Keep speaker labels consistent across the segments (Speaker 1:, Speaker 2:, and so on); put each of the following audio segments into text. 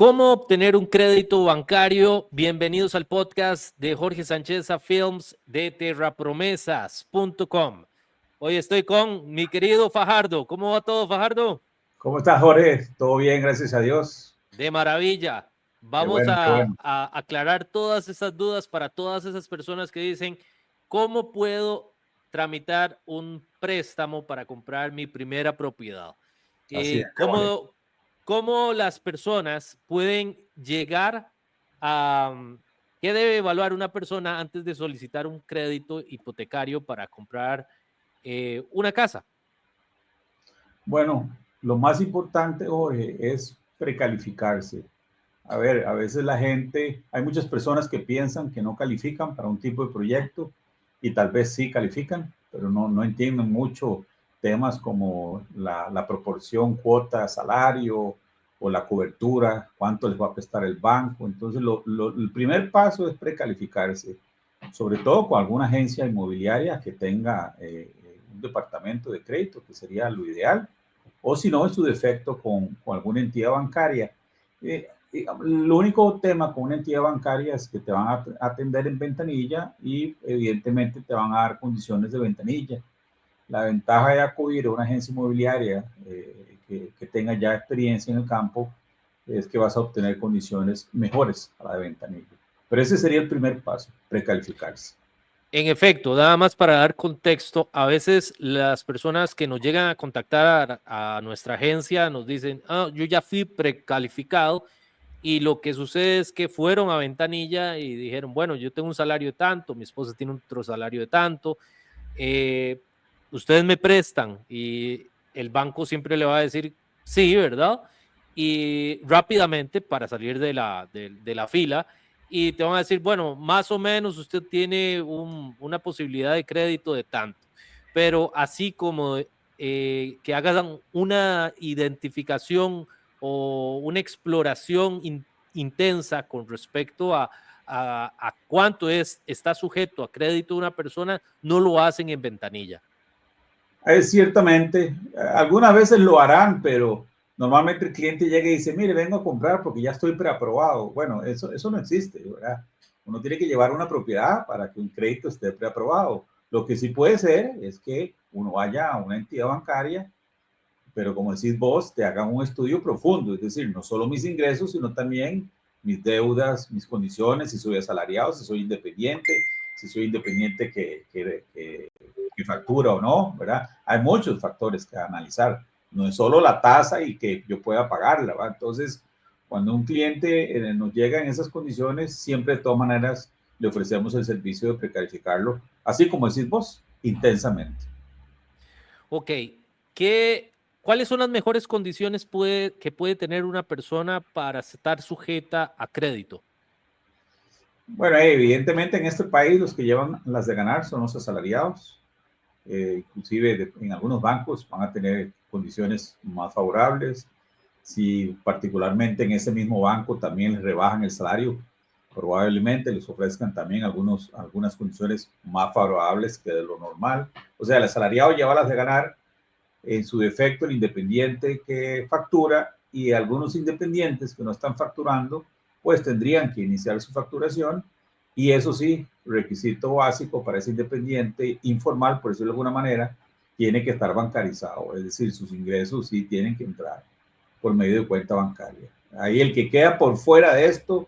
Speaker 1: ¿Cómo obtener un crédito bancario? Bienvenidos al podcast de Jorge Sánchez Films de terrapromesas.com. Hoy estoy con mi querido Fajardo. ¿Cómo va todo, Fajardo?
Speaker 2: ¿Cómo estás, Jorge? Todo bien, gracias a Dios.
Speaker 1: De maravilla. Vamos
Speaker 2: Qué bueno.
Speaker 1: a aclarar todas esas dudas para todas esas personas que dicen, ¿cómo puedo tramitar un préstamo para comprar mi primera propiedad?
Speaker 2: Así es, Jorge.
Speaker 1: ¿Cómo las personas pueden llegar a qué debe evaluar una persona antes de solicitar un crédito hipotecario para comprar una casa?
Speaker 2: Bueno, lo más importante, Jorge, es precalificarse. A ver, a veces la gente, hay muchas personas que piensan que no califican para un tipo de proyecto y tal vez sí califican, pero no entienden mucho temas como la proporción cuota salario o la cobertura, cuánto les va a prestar el banco. Entonces, el primer paso es precalificarse, sobre todo con alguna agencia inmobiliaria que tenga un departamento de crédito, que sería lo ideal, o si no, en su defecto, con alguna entidad bancaria. Lo único tema con una entidad bancaria es que te van a atender en ventanilla y evidentemente te van a dar condiciones de ventanilla. La ventaja de acudir a una agencia inmobiliaria que tenga ya experiencia en el campo es que vas a obtener condiciones mejores a la de ventanilla. Pero ese sería el primer paso, precalificarse.
Speaker 1: En efecto, nada más para dar contexto, a veces las personas que nos llegan a contactar a nuestra agencia nos dicen, yo ya fui precalificado, y lo que sucede es que fueron a ventanilla y dijeron, bueno, yo tengo un salario de tanto, mi esposa tiene otro salario de tanto, ustedes me prestan, y el banco siempre le va a decir sí, ¿verdad? Y rápidamente para salir de la fila, y te van a decir, bueno, más o menos usted tiene una posibilidad de crédito de tanto, pero así como que hagan una identificación o una exploración intensa con respecto a cuánto está sujeto a crédito de una persona, no lo hacen en ventanilla.
Speaker 2: Ciertamente, algunas veces lo harán, pero normalmente el cliente llega y dice, mire, vengo a comprar porque ya estoy preaprobado. Bueno, eso no existe, ¿verdad? Uno tiene que llevar una propiedad para que un crédito esté preaprobado. Lo que sí puede ser es que uno vaya a una entidad bancaria, pero como decís vos, te hagan un estudio profundo, es decir, no solo mis ingresos, sino también mis deudas, mis condiciones, si soy asalariado, si soy independiente que factura o no, ¿verdad? Hay muchos factores que analizar, no es solo la tasa y que yo pueda pagarla, ¿verdad? Entonces, cuando un cliente nos llega en esas condiciones, siempre de todas maneras le ofrecemos el servicio de precalificarlo, así como decís vos, intensamente.
Speaker 1: Ok, ¿cuáles son las mejores condiciones que puede tener una persona para estar sujeta a crédito?
Speaker 2: Bueno, evidentemente en este país los que llevan las de ganar son los asalariados. Inclusive en algunos bancos van a tener condiciones más favorables. Si particularmente en ese mismo banco también les rebajan el salario, probablemente les ofrezcan también algunas condiciones más favorables que de lo normal. O sea, el asalariado lleva las de ganar, en su defecto el independiente que factura, y algunos independientes que no están facturando, pues tendrían que iniciar su facturación, y eso sí, requisito básico para ese independiente informal, por decirlo de alguna manera, tiene que estar bancarizado, es decir, sus ingresos sí tienen que entrar por medio de cuenta bancaria. Ahí el que queda por fuera de esto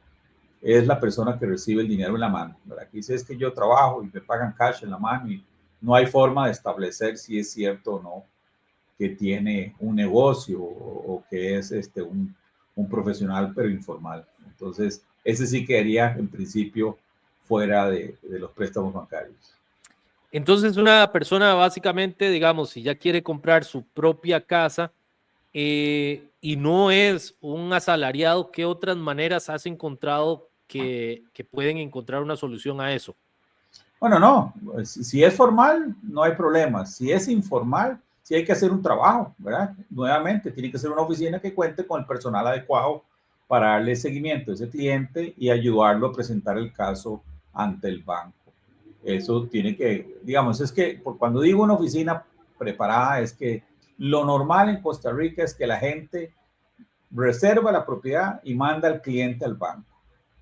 Speaker 2: es la persona que recibe el dinero en la mano. Aquí dice es que yo trabajo y me pagan cash en la mano y no hay forma de establecer si es cierto o no que tiene un negocio o que es un profesional pero informal. Entonces, ese sí quedaría en principio fuera de los préstamos bancarios.
Speaker 1: Entonces, una persona básicamente, digamos, si ya quiere comprar su propia casa y no es un asalariado, ¿qué otras maneras has encontrado que pueden encontrar una solución a eso?
Speaker 2: Bueno, no, si es formal, no hay problema. Si es informal, sí hay que hacer un trabajo, ¿verdad? Nuevamente, tiene que ser una oficina que cuente con el personal adecuado para darle seguimiento a ese cliente y ayudarlo a presentar el caso ante el banco. Eso tiene que, digamos, es que cuando digo una oficina preparada, es que lo normal en Costa Rica es que la gente reserva la propiedad y manda al cliente al banco.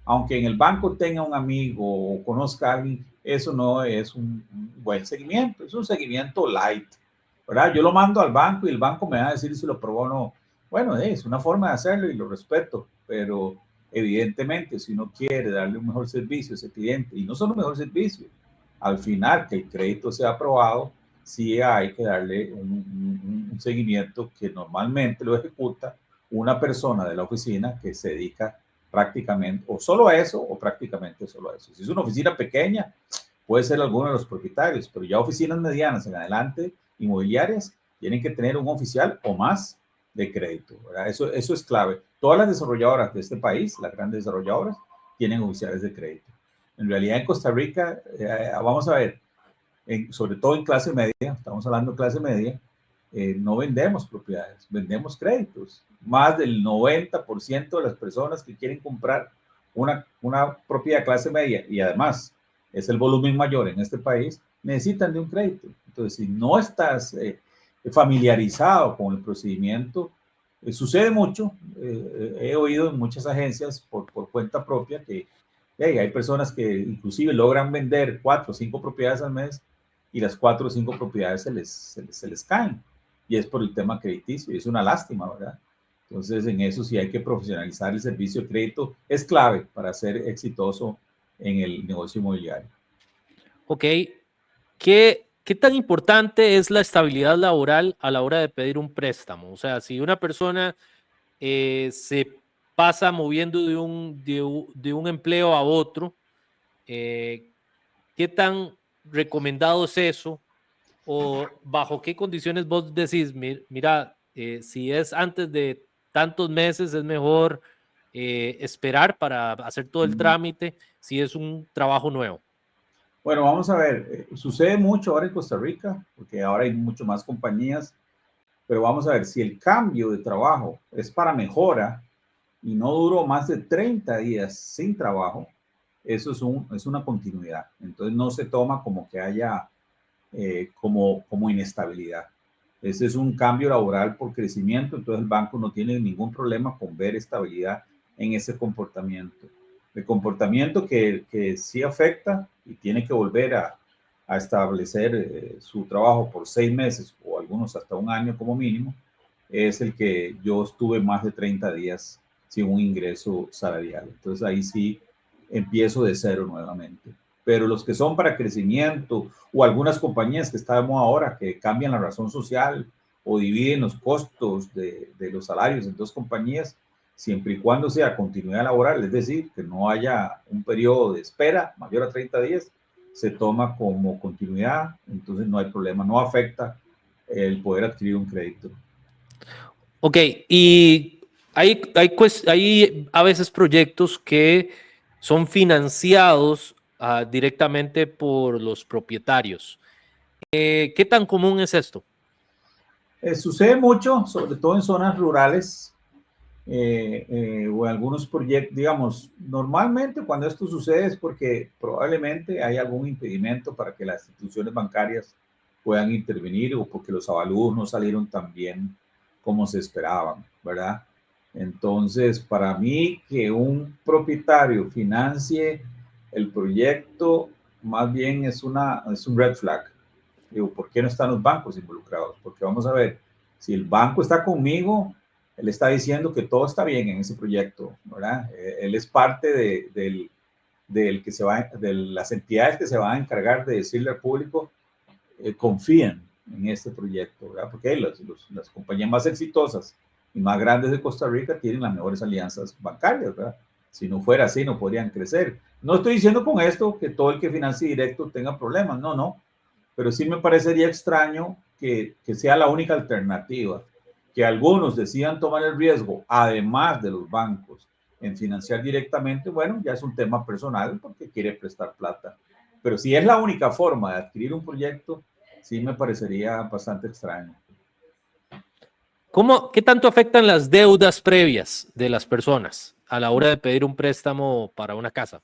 Speaker 2: Aunque en el banco tenga un amigo o conozca a alguien, eso no es un buen seguimiento, es un seguimiento light, ¿verdad? Yo lo mando al banco y el banco me va a decir si lo probó o no. Bueno, es una forma de hacerlo y lo respeto, pero evidentemente si uno quiere darle un mejor servicio a ese cliente, y no solo un mejor servicio, al final que el crédito sea aprobado, sí hay que darle un seguimiento que normalmente lo ejecuta una persona de la oficina que se dedica prácticamente o solo a eso o prácticamente solo a eso. Si es una oficina pequeña, puede ser alguno de los propietarios, pero ya oficinas medianas en adelante, inmobiliarias, tienen que tener un oficial o más de crédito, ¿verdad? Eso es clave. Todas las desarrolladoras de este país, las grandes desarrolladoras, tienen oficiales de crédito. En realidad en Costa Rica, vamos a ver, sobre todo en clase media, estamos hablando de clase media, no vendemos propiedades, vendemos créditos. Más del 90% de las personas que quieren comprar una propiedad de clase media, y además es el volumen mayor en este país, necesitan de un crédito. Entonces, si no estás familiarizado con el procedimiento, sucede mucho. He oído en muchas agencias por cuenta propia que hay personas que inclusive logran vender 4 o 5 propiedades al mes y las 4 o 5 propiedades se les caen. Y es por el tema crediticio, y es una lástima, ¿verdad? Entonces, en eso sí hay que profesionalizar el servicio de crédito. Es clave para ser exitoso en el negocio inmobiliario.
Speaker 1: Ok. ¿Qué tan importante es la estabilidad laboral a la hora de pedir un préstamo? O sea, si una persona se pasa moviendo de un empleo a otro, ¿qué tan recomendado es eso? ¿O bajo qué condiciones vos decís, mira, si es antes de tantos meses, es mejor esperar para hacer todo el trámite si es un trabajo nuevo?
Speaker 2: Bueno, vamos a ver, sucede mucho ahora en Costa Rica, porque ahora hay mucho más compañías, pero vamos a ver, si el cambio de trabajo es para mejora y no duró más de 30 días sin trabajo, eso es una continuidad. Entonces no se toma como que haya como inestabilidad. Ese es un cambio laboral por crecimiento, entonces el banco no tiene ningún problema con ver estabilidad en ese comportamiento. El comportamiento que sí afecta y tiene que volver a establecer su trabajo por 6 meses o algunos hasta un año como mínimo, es el que yo estuve más de 30 días sin un ingreso salarial. Entonces ahí sí empiezo de cero nuevamente. Pero los que son para crecimiento o algunas compañías que estamos ahora que cambian la razón social o dividen los costos de los salarios en 2 compañías, siempre y cuando sea continuidad laboral, es decir, que no haya un periodo de espera mayor a 30 días, se toma como continuidad, entonces no hay problema, no afecta el poder adquirir un crédito.
Speaker 1: Ok, y hay a veces proyectos que son financiados directamente por los propietarios. ¿Qué tan común es esto?
Speaker 2: Sucede mucho, sobre todo en zonas rurales o en algunos proyectos, digamos, normalmente cuando esto sucede es porque probablemente hay algún impedimento para que las instituciones bancarias puedan intervenir o porque los avalúos no salieron tan bien como se esperaban, ¿verdad? Entonces, para mí que un propietario financie el proyecto, más bien es un red flag. Digo, ¿por qué no están los bancos involucrados? Porque vamos a ver, si el banco está conmigo, él está diciendo que todo está bien en ese proyecto, ¿verdad? Él es parte del que se va, de las entidades que se van a encargar de decirle al público, confíen en este proyecto, ¿verdad? Porque las compañías más exitosas y más grandes de Costa Rica tienen las mejores alianzas bancarias, ¿verdad? Si no fuera así, no podrían crecer. No estoy diciendo con esto que todo el que financie directo tenga problemas, no, no. Pero sí me parecería extraño que sea la única alternativa, que algunos decidan tomar el riesgo, además de los bancos, en financiar directamente. Bueno, ya es un tema personal porque quiere prestar plata. Pero si es la única forma de adquirir un proyecto, sí me parecería bastante extraño.
Speaker 1: ¿Qué tanto afectan las deudas previas de las personas a la hora de pedir un préstamo para una casa,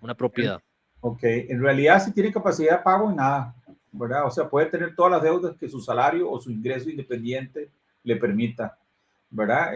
Speaker 1: una propiedad?
Speaker 2: Ok, en realidad si tiene capacidad de pago y nada, ¿verdad? O sea, puede tener todas las deudas que su salario o su ingreso independiente le permita. ¿verdad?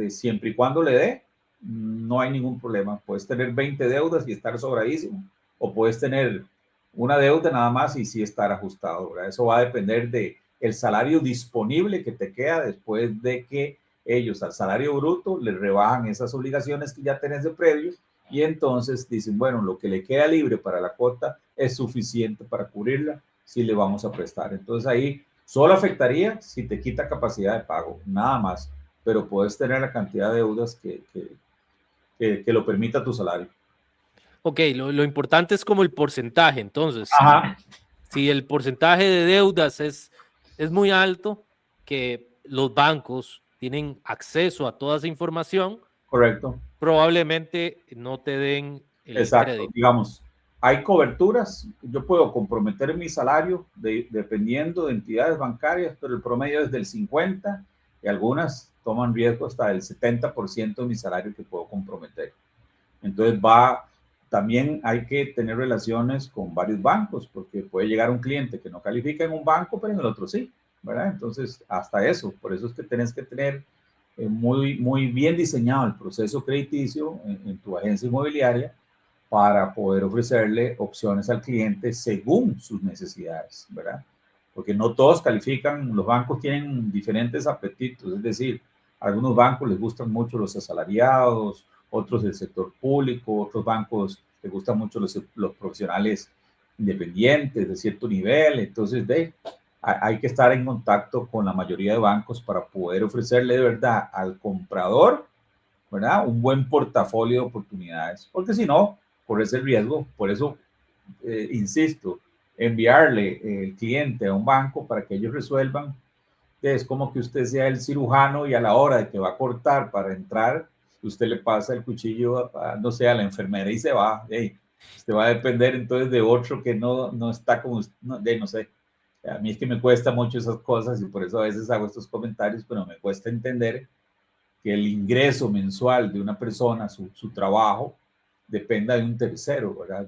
Speaker 2: Siempre y cuando le dé, no hay ningún problema. Puedes tener 20 deudas y estar sobradísimo, o puedes tener una deuda nada más y sí estar ajustado, ¿verdad? Eso va a depender de el salario disponible que te queda después de que ellos al salario bruto le rebajan esas obligaciones que ya tenés de previo y entonces dicen, bueno, lo que le queda libre para la cuota es suficiente para cubrirla si le vamos a prestar. Entonces ahí solo afectaría si te quita capacidad de pago, nada más, pero puedes tener la cantidad de deudas que lo permita tu salario.
Speaker 1: Ok, lo importante es como el porcentaje. Entonces,
Speaker 2: Ajá,
Speaker 1: si el porcentaje de deudas es muy alto, que los bancos tienen acceso a toda esa información,
Speaker 2: correcto.
Speaker 1: probablemente no te den el
Speaker 2: Exacto,
Speaker 1: crédito.
Speaker 2: digamos, hay coberturas, yo puedo comprometer mi salario dependiendo de entidades bancarias, pero el promedio es del 50 y algunas toman riesgo hasta del 70% de mi salario que puedo comprometer. Entonces también hay que tener relaciones con varios bancos, porque puede llegar un cliente que no califica en un banco, pero en el otro sí, ¿verdad? Entonces, hasta eso, por eso es que tenés que tener muy bien diseñado el proceso crediticio en tu agencia inmobiliaria para poder ofrecerle opciones al cliente según sus necesidades, ¿verdad? Porque no todos califican, los bancos tienen diferentes apetitos, es decir, a algunos bancos les gustan mucho los asalariados, otros del sector público, otros bancos les gustan mucho los profesionales independientes de cierto nivel, entonces hay que estar en contacto con la mayoría de bancos para poder ofrecerle de verdad al comprador, ¿verdad? Un buen portafolio de oportunidades, porque si no, corres el riesgo. Por eso, insisto, enviarle el cliente a un banco para que ellos resuelvan, es como que usted sea el cirujano y a la hora de que va a cortar para entrar, usted le pasa el cuchillo, no sé, a la enfermera y se va. Hey, usted va a depender entonces de otro que no está como, no sé. A mí es que me cuesta mucho esas cosas y por eso a veces hago estos comentarios, pero me cuesta entender que el ingreso mensual de una persona, su trabajo, dependa de un tercero, ¿verdad?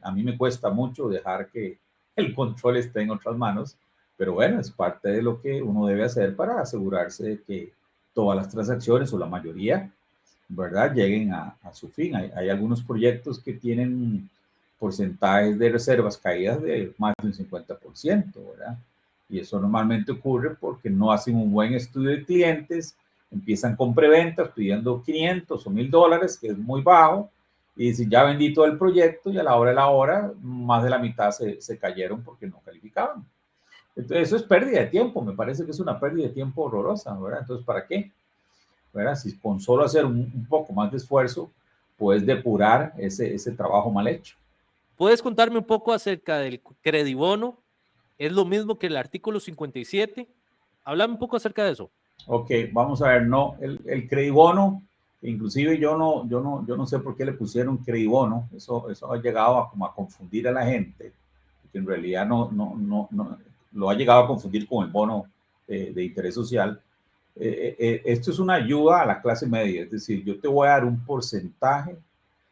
Speaker 2: A mí me cuesta mucho dejar que el control esté en otras manos, pero bueno, es parte de lo que uno debe hacer para asegurarse de que todas las transacciones o la mayoría, ¿verdad?, lleguen a su fin. Hay algunos proyectos que tienen porcentajes de reservas caídas de más de un 50%, ¿verdad? Y eso normalmente ocurre porque no hacen un buen estudio de clientes, empiezan con preventas pidiendo 500 o $1,000, que es muy bajo, y dicen, ya vendí todo el proyecto y a la hora de la hora, más de la mitad se cayeron porque no calificaban. Entonces, eso es pérdida de tiempo, me parece que es una pérdida de tiempo horrorosa, ¿verdad? Entonces, ¿para qué? ¿Verdad? Si con solo hacer un poco más de esfuerzo, puedes depurar ese trabajo mal hecho.
Speaker 1: ¿Puedes contarme un poco acerca del credibono? ¿Es lo mismo que el artículo 57? Háblame un poco acerca de eso.
Speaker 2: Ok, vamos a ver, no, el credibono, inclusive yo no sé por qué le pusieron credibono, eso ha llegado como a confundir a la gente, que en realidad no lo ha llegado a confundir con el bono de interés social. Esto es una ayuda a la clase media, es decir, yo te voy a dar un porcentaje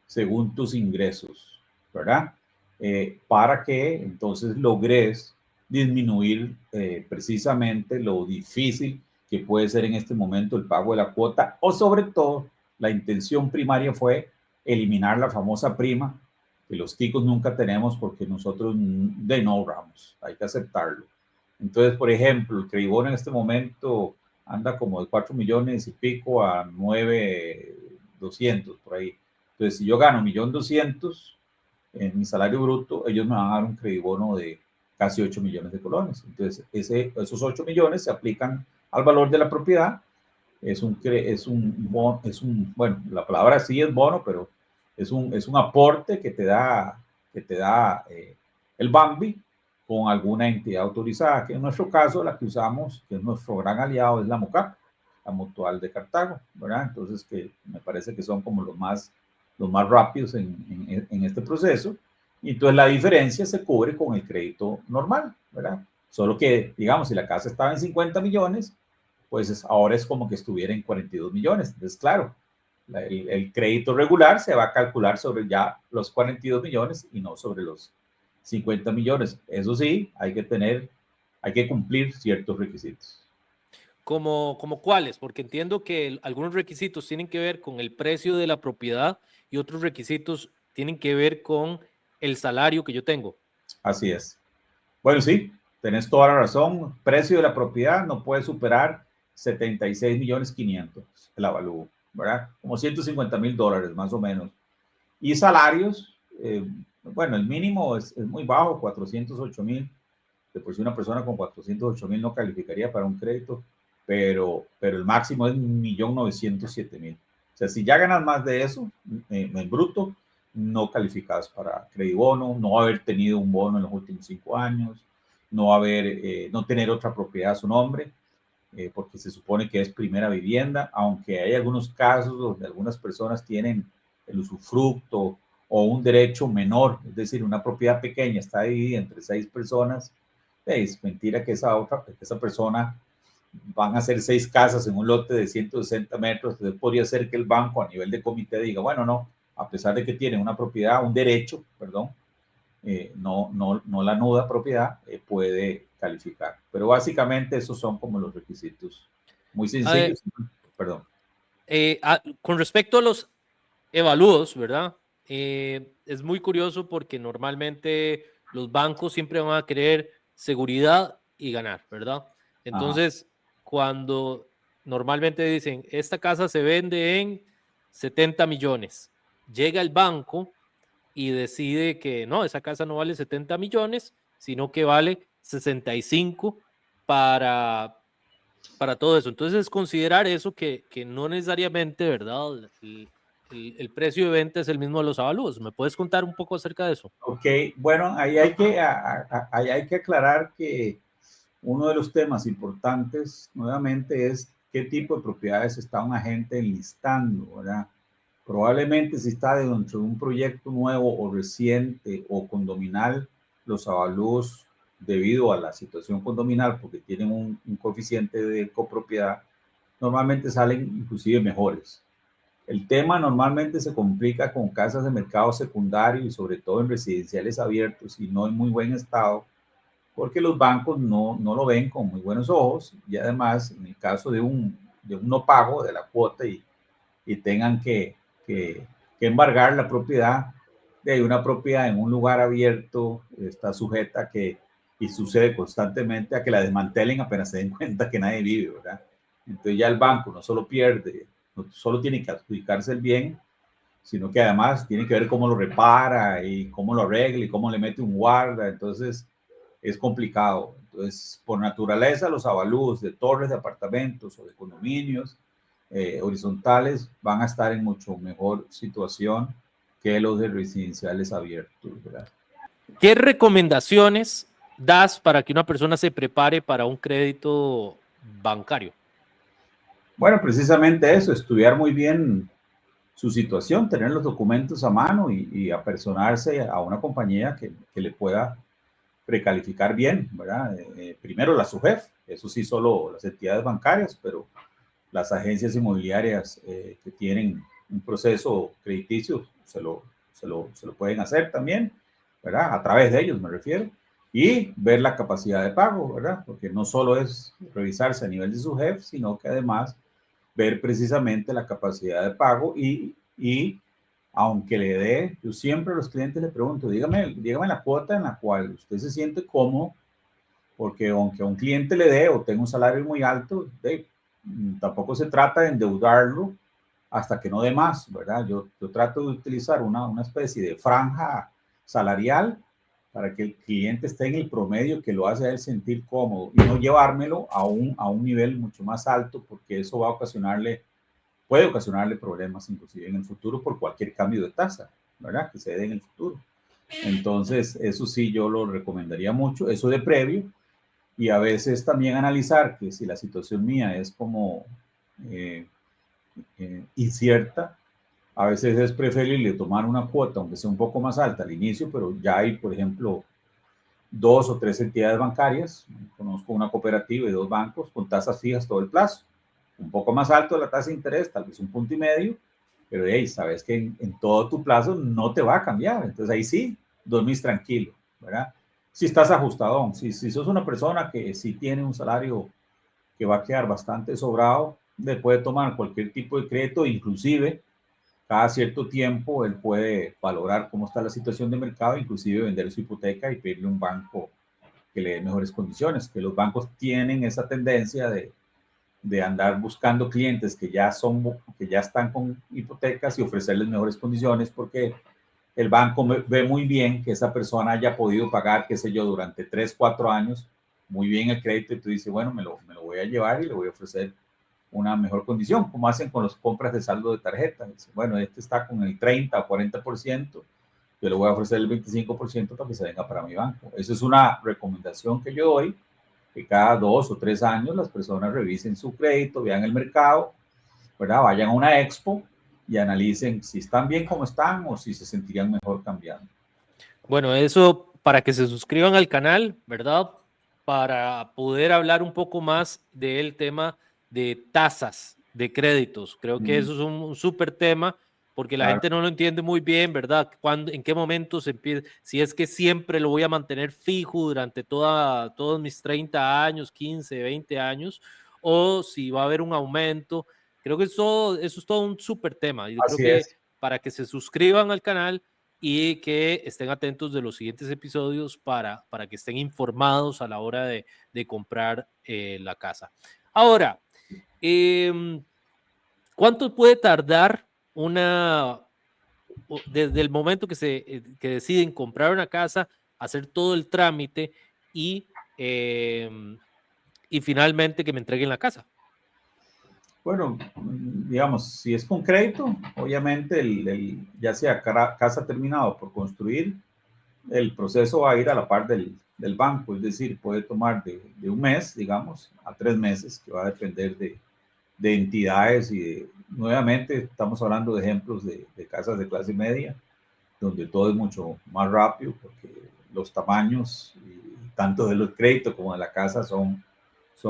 Speaker 2: según tus ingresos, ¿verdad? Para que entonces logres disminuir precisamente lo difícil que puede ser en este momento el pago de la cuota, o sobre todo la intención primaria fue eliminar la famosa prima que los ticos nunca tenemos porque nosotros de no ahorramos, hay que aceptarlo. Entonces, por ejemplo, el Credibono en este momento anda como de 4 millones y pico a 9,200 por ahí. Entonces, si yo gano 1,200,000 en mi salario bruto, ellos me van a dar un credibono de casi 8 millones de colones. Entonces, esos 8 millones se aplican al valor de la propiedad. Bueno, la palabra sí es bono, pero es un aporte que te da el Bambi con alguna entidad autorizada, que en nuestro caso la que usamos, que es nuestro gran aliado, es la MOCAP, la Mutual de Cartago, ¿verdad? Entonces, que me parece que son como los más rápidos en este proceso. Y entonces la diferencia se cubre con el crédito normal, ¿verdad? Solo que, digamos, si la casa estaba en 50 millones, pues ahora es como que estuviera en 42 millones. Entonces, claro, el crédito regular se va a calcular sobre ya los 42 millones y no sobre los 50 millones. Eso sí, hay que cumplir ciertos requisitos.
Speaker 1: ¿Como cuáles? Porque entiendo que algunos requisitos tienen que ver con el precio de la propiedad y otros requisitos tienen que ver con el salario que yo tengo.
Speaker 2: Así es. Bueno, sí, tenés toda la razón. Precio de la propiedad no puede superar 76.500.000 el avalúo, ¿verdad? Como $150.000 más o menos. Y salarios, bueno, el mínimo es muy bajo, 408.000. De por sí una persona con 408.000 no calificaría para un crédito, pero el máximo es 1.907.000. O sea, si ya ganas más de eso, en bruto, no calificas para crédito bono, no haber tenido un bono en los últimos 5 años, no tener otra propiedad a su nombre, porque se supone que es primera vivienda, aunque hay algunos casos donde algunas personas tienen el usufructo o un derecho menor, es decir, una propiedad pequeña está dividida entre 6 personas. Es mentira que esa persona van a hacer 6 casas en un lote de 160 metros. Entonces podría ser que el banco a nivel de comité diga, bueno, no, a pesar de que tiene una propiedad, un derecho, perdón, no la nuda propiedad, puede calificar. Pero básicamente esos son como los requisitos muy sencillos. Perdón.
Speaker 1: Con respecto a los evalúos, ¿verdad? Es muy curioso porque normalmente los bancos siempre van a querer seguridad y ganar, ¿verdad? Entonces, cuando normalmente dicen, esta casa se vende en 70 millones, llega el banco y decide que no, esa casa no vale 70 millones, sino que vale 65 para todo eso. Entonces, es considerar eso que no necesariamente, ¿verdad? El precio de venta es el mismo de los avalúos. ¿Me puedes contar un poco acerca de eso?
Speaker 2: Ok, bueno, ahí ahí hay que aclarar que uno de los temas importantes nuevamente es qué tipo de propiedades está un agente enlistando, ¿verdad? Probablemente si está dentro de un proyecto nuevo o reciente o condominal, los avalúos debido a la situación condominal, porque tienen un coeficiente de copropiedad, normalmente salen inclusive mejores. El tema normalmente se complica con casas de mercado secundario y sobre todo en residenciales abiertos y no en muy buen estado, porque los bancos no lo ven con muy buenos ojos y además en el caso de un no pago de la cuota y tengan que embargar la propiedad, de una propiedad en un lugar abierto está sujeta a que, y sucede constantemente, a que la desmantelen apenas se den cuenta que nadie vive, ¿verdad? Entonces ya el banco no solo pierde, no solo tiene que adjudicarse el bien, sino que además tiene que ver cómo lo repara y cómo lo arregla y cómo le mete un guarda. Entonces es complicado. Entonces, por naturaleza, los avalúos de torres de apartamentos o de condominios horizontales van a estar en mucho mejor situación que los de residenciales abiertos, ¿verdad?
Speaker 1: ¿Qué recomendaciones das para que una persona se prepare para un crédito bancario?
Speaker 2: Bueno, precisamente eso, estudiar muy bien su situación, tener los documentos a mano y apersonarse a una compañía que le pueda precalificar bien, ¿verdad? Primero la SUGEF, eso sí, solo las entidades bancarias, pero las agencias inmobiliarias que tienen un proceso crediticio se lo pueden hacer también, ¿verdad? A través de ellos me refiero. Y ver la capacidad de pago, ¿verdad? Porque no solo es revisarse a nivel de SUGEF, sino que además ver precisamente la capacidad de pago y aunque le dé, yo siempre a los clientes les pregunto, dígame la cuota en la cual usted se siente cómodo, porque aunque a un cliente le dé o tenga un salario muy alto, tampoco se trata de endeudarlo hasta que no dé más, ¿verdad? Yo trato de utilizar una especie de franja salarial para que el cliente esté en el promedio que lo hace a él sentir cómodo y no llevármelo a un nivel mucho más alto, porque eso va a puede ocasionarle problemas inclusive en el futuro por cualquier cambio de tasa, ¿verdad? Que se dé en el futuro. Entonces, eso sí yo lo recomendaría mucho, eso de previo, y a veces también analizar que si la situación mía es como incierta, a veces es preferible tomar una cuota, aunque sea un poco más alta al inicio, pero ya hay, por ejemplo, 2 o 3 entidades bancarias, conozco una cooperativa y 2 bancos con tasas fijas todo el plazo, un poco más alto la tasa de interés, tal vez 1,5 puntos, pero hey, sabes que en todo tu plazo no te va a cambiar, entonces ahí sí, dormís tranquilo, ¿verdad? Si estás ajustado, si sos una persona que sí tiene un salario que va a quedar bastante sobrado, le puede tomar cualquier tipo de crédito, inclusive cada cierto tiempo él puede valorar cómo está la situación de mercado, inclusive vender su hipoteca y pedirle a un banco que le dé mejores condiciones, que los bancos tienen esa tendencia de andar buscando clientes que ya están con hipotecas y ofrecerles mejores condiciones, porque el banco ve muy bien que esa persona haya podido pagar, qué sé yo, durante 3, 4 años, muy bien el crédito, y tú dices, bueno, me lo voy a llevar y le voy a ofrecer una mejor condición, como hacen con las compras de saldo de tarjeta. Dicen, bueno, este está con el 30 o 40%, yo le voy a ofrecer el 25% para que se venga para mi banco. Esa es una recomendación que yo doy, que cada 2 o 3 años las personas revisen su crédito, vean el mercado, ¿verdad? Vayan a una expo y analicen si están bien como están o si se sentirían mejor cambiando.
Speaker 1: Bueno, eso para que se suscriban al canal, ¿verdad? Para poder hablar un poco más del tema de tasas de créditos. Creo que eso es un súper tema porque la
Speaker 2: Claro.
Speaker 1: gente no lo entiende muy bien, ¿verdad? ¿Cuándo, en qué momento se empieza? Si es que siempre lo voy a mantener fijo durante todos mis 30 años, 15, 20 años, o si va a haber un aumento. Creo que eso es todo un súper tema. Yo creo
Speaker 2: Así
Speaker 1: que
Speaker 2: es.
Speaker 1: para que se suscriban al canal y que estén atentos de los siguientes episodios para que estén informados a la hora de comprar la casa. Ahora, ¿cuánto puede tardar desde el momento que deciden comprar una casa, hacer todo el trámite y, y finalmente que me entreguen la casa?
Speaker 2: Bueno, digamos, si es con crédito, obviamente, ya sea casa terminada por construir, el proceso va a ir a la par del banco, es decir, puede tomar de un mes, digamos, a 3 meses, que va a depender de entidades nuevamente, estamos hablando de ejemplos de casas de clase media, donde todo es mucho más rápido, porque los tamaños, tanto de los créditos como de la casa, son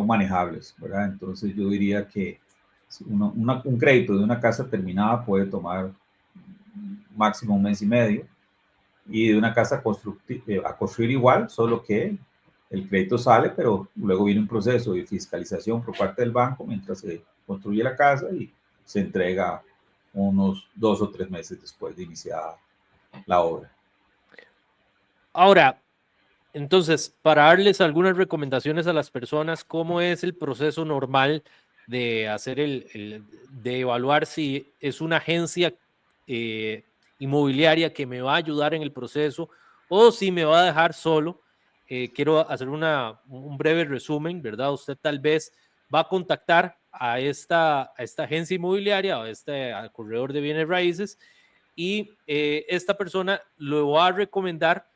Speaker 2: manejables, ¿verdad? Entonces yo diría que un crédito de una casa terminada puede tomar máximo un mes y medio, y de una casa a construir igual, solo que el crédito sale, pero luego viene un proceso de fiscalización por parte del banco mientras se construye la casa y se entrega unos 2 o 3 meses después de iniciada la obra.
Speaker 1: Ahora, entonces, para darles algunas recomendaciones a las personas, ¿cómo es el proceso normal de hacer de evaluar si es una agencia inmobiliaria que me va a ayudar en el proceso o si me va a dejar solo? Quiero hacer un breve resumen, ¿verdad? Usted tal vez va a contactar a esta agencia inmobiliaria o al corredor de bienes raíces y esta persona lo va a recomendar,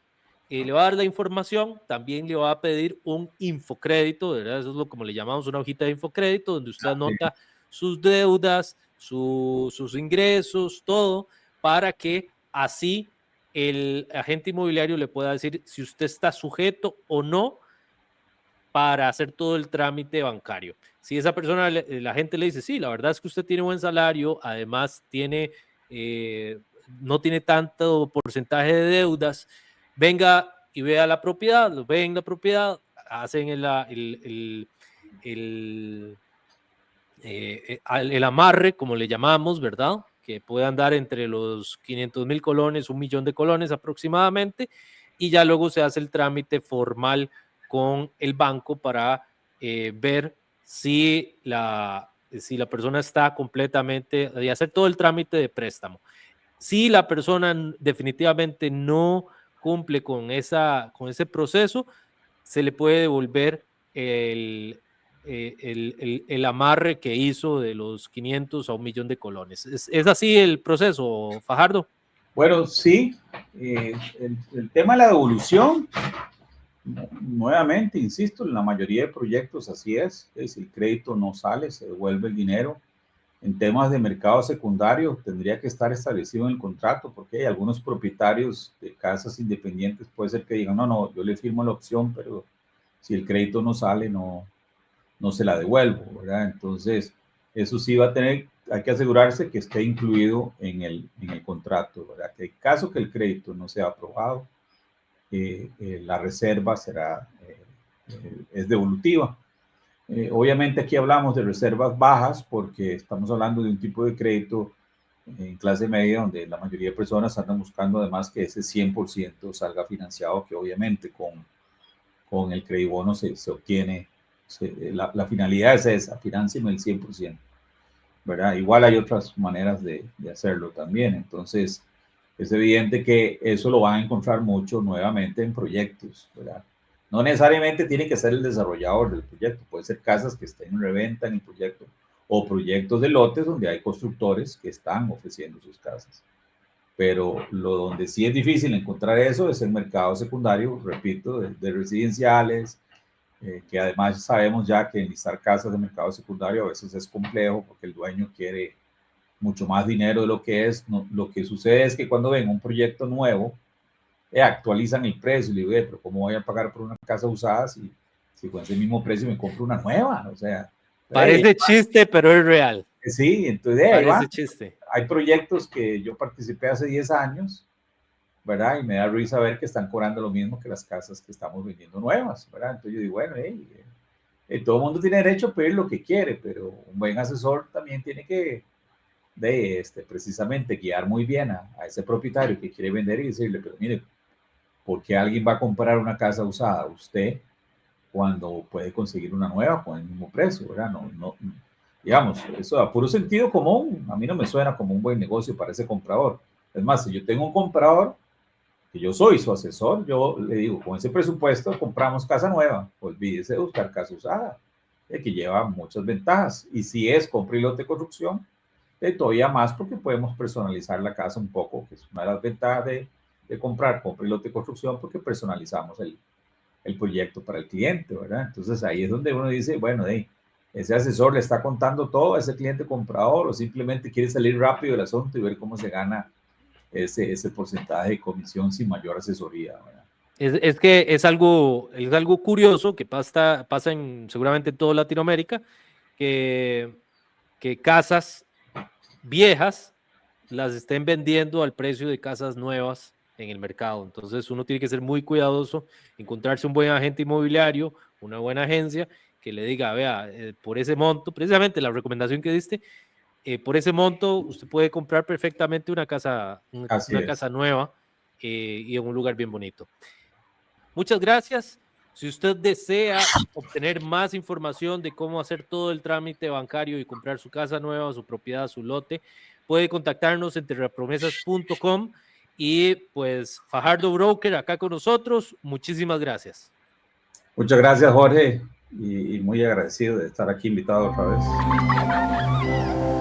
Speaker 1: le va a dar la información, también le va a pedir un infocrédito, ¿verdad? Eso es como le llamamos una hojita de infocrédito, donde usted anota sus deudas, sus ingresos, todo, para que así el agente inmobiliario le pueda decir si usted está sujeto o no para hacer todo el trámite bancario. Si esa persona, la gente le dice, sí, la verdad es que usted tiene buen salario, además no tiene tanto porcentaje de deudas, venga y vea la propiedad, lo ven la propiedad, hacen el amarre, como le llamamos, ¿verdad? Que puede andar entre los 500,000 colones, 1,000,000 de colones aproximadamente, y ya luego se hace el trámite formal con el banco para ver si la persona está completamente, y hacer todo el trámite de préstamo. Si la persona definitivamente no cumple con ese proceso, se le puede devolver el amarre que hizo de los 500 a 1,000,000 de colones. ¿Es así el proceso, Fajardo?
Speaker 2: Bueno, sí, el tema de la devolución, nuevamente, insisto, en la mayoría de proyectos así es, si el crédito no sale, se devuelve el dinero. En temas de mercado secundario, tendría que estar establecido en el contrato, porque hay algunos propietarios de casas independientes, puede ser que digan, no, no, yo le firmo la opción, pero si el crédito no sale, no se la devuelvo, ¿verdad? Entonces, eso sí hay que asegurarse que esté incluido en el contrato, ¿verdad? Que en caso que el crédito no sea aprobado, la reserva es devolutiva. Obviamente aquí hablamos de reservas bajas porque estamos hablando de un tipo de crédito en clase media donde la mayoría de personas andan buscando además que ese 100% salga financiado, que obviamente con el credibono se obtiene, la finalidad es esa, financien el 100%, ¿verdad? Igual hay otras maneras de hacerlo también, entonces es evidente que eso lo van a encontrar mucho nuevamente en proyectos, ¿verdad? No necesariamente tiene que ser el desarrollador del proyecto, puede ser casas que estén en reventa en el proyecto o proyectos de lotes donde hay constructores que están ofreciendo sus casas. Pero lo donde sí es difícil encontrar eso es el mercado secundario, repito, de residenciales, que además sabemos ya que enlistar casas de mercado secundario a veces es complejo porque el dueño quiere mucho más dinero de lo que es. No, lo que sucede es que cuando ven un proyecto nuevo, actualizan el precio y le digo, pero ¿cómo voy a pagar por una casa usada si con ese mismo precio me compro una nueva? O sea,
Speaker 1: parece chiste, pero es real.
Speaker 2: Sí, entonces
Speaker 1: parece chiste.
Speaker 2: Hay proyectos que yo participé hace 10 años, ¿verdad? Y me da risa ver que están cobrando lo mismo que las casas que estamos vendiendo nuevas, ¿verdad? Entonces yo digo, bueno, todo el mundo tiene derecho a pedir lo que quiere, pero un buen asesor también tiene que precisamente guiar muy bien a ese propietario que quiere vender y decirle, pero mire, ¿por qué alguien va a comprar una casa usada usted cuando puede conseguir una nueva con el mismo precio, ¿verdad? No, digamos, eso a puro sentido común, a mí no me suena como un buen negocio para ese comprador. Es más, si yo tengo un comprador, que yo soy su asesor, yo le digo, con ese presupuesto compramos casa nueva, olvídese de buscar casa usada, que lleva muchas ventajas. Y si es compra y lote de construcción, todavía más porque podemos personalizar la casa un poco, que es una de las ventajas de comprar compra y lote de construcción, porque personalizamos el proyecto para el cliente, ¿verdad? Entonces ahí es donde uno dice, bueno, ese asesor le está contando todo a ese cliente comprador o simplemente quiere salir rápido del asunto y ver cómo se gana ese porcentaje de comisión sin mayor asesoría, ¿verdad?
Speaker 1: Es que es algo curioso que pasa seguramente en toda Latinoamérica, que casas viejas las estén vendiendo al precio de casas nuevas en el mercado. Entonces uno tiene que ser muy cuidadoso, encontrarse un buen agente inmobiliario, una buena agencia que le diga, vea, por ese monto, precisamente la recomendación que diste, por ese monto usted puede comprar perfectamente una casa nueva y en un lugar bien bonito. Muchas gracias. Si usted desea obtener más información de cómo hacer todo el trámite bancario y comprar su casa nueva, su propiedad, su lote, puede contactarnos en terrapromesas.com y pues Fajardo Broker acá con nosotros. Muchísimas gracias.
Speaker 2: Muchas gracias, Jorge, y muy agradecido de estar aquí invitado otra vez.